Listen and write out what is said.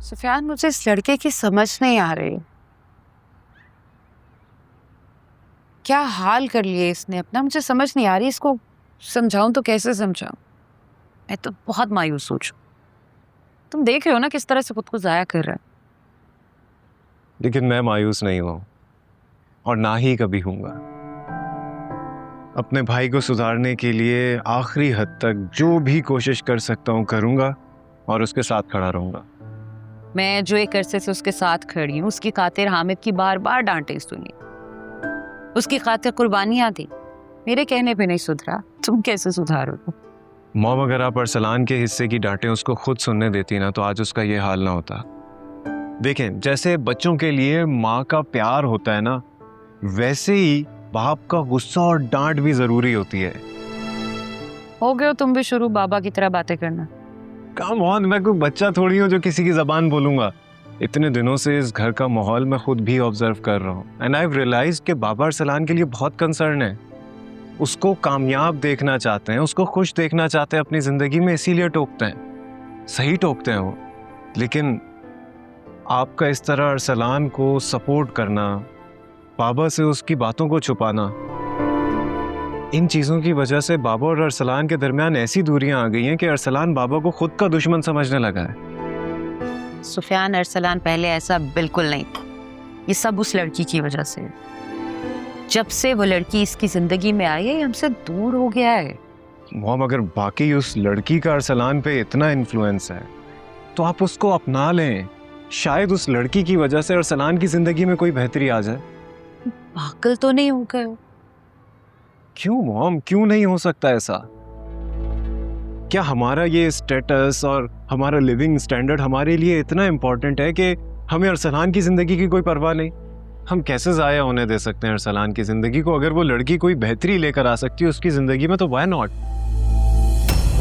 सुफियान, मुझे इस लड़के की समझ नहीं आ रही। क्या हाल कर लिए इसने अपना, मुझे समझ नहीं आ रही। इसको समझाऊं तो कैसे समझाऊं? मैं तो बहुत मायूस हो चुकी। तुम देख रहे हो ना किस तरह से खुद को जाया कर रहा है। लेकिन मैं मायूस नहीं हूं और ना ही कभी हूंगा। अपने भाई को सुधारने के लिए आखिरी हद तक जो भी कोशिश कर सकता हूं करूंगा और उसके साथ खड़ा रहूंगा। मैं जो एक अरसे से उसके साथ खड़ी हूँ, उसकी खातिर हामिद की बार बार डांटे सुनी, उसकी खातिर कुर्बानियां दी, मेरे कहने पे नहीं सुधरा। तुम कैसे सुधारोगे? मॉम, अगर आप अरसलान के हिस्से की डांटें उसको खुद सुनने देती ना तो आज उसका ये हाल ना होता। देखें, जैसे बच्चों के लिए माँ का प्यार होता है ना, वैसे ही बाप का गुस्सा और डांट भी जरूरी होती है। हो गए हो तुम भी शुरू बाबा की तरह बातें करना। कम ऑन, मैं कोई बच्चा थोड़ी हूँ जो किसी की जबान बोलूंगा। इतने दिनों से इस घर का माहौल मैं खुद भी ऑब्जर्व कर रहा हूँ एंड आई हैव रियलाइज्ड कि बाबा अरसलान के लिए बहुत कंसर्न है। उसको कामयाब देखना चाहते हैं, उसको खुश देखना चाहते हैं अपनी जिंदगी में, इसीलिए टोकते हैं। सही टोकते हैं वो। लेकिन आपका इस तरह अरसलान को सपोर्ट करना, बाबा से उसकी बातों को छुपाना, इन चीज़ों की वजह से बाबा और अरसलान के दरमियान ऐसी दूरियां आ गई हैं कि अरसलान बाबा को खुद का दुश्मन समझने लगा है। सुफियान, अरसलान पहले ऐसा बिल्कुल नहीं था। ये सब उस लड़की की वजह से। जब से वो लड़की इसकी जिंदगी में आई है, ये हमसे दूर हो गया है। मॉम, अगर बाकी उस लड़की का अरसलान पे इतना इन्फ्लुएंस है तो आप उसको अपना लें। शायद उस लड़की की वजह से अरसलान की जिंदगी में कोई बेहतरी आ जाए। पागल तो नहीं हो गए हो? क्यों मॉम, क्यों नहीं हो सकता ऐसा? क्या हमारा ये स्टेटस और हमारा लिविंग स्टैंडर्ड हमारे लिए इतना इंपॉर्टेंट है कि हमें अरसलान की जिंदगी की कोई परवाह नहीं? हम कैसे जाया होने दे सकते हैं अरसलान की जिंदगी को? अगर वो लड़की कोई बेहतरी लेकर आ सकती है उसकी जिंदगी में तो व्हाई नॉट?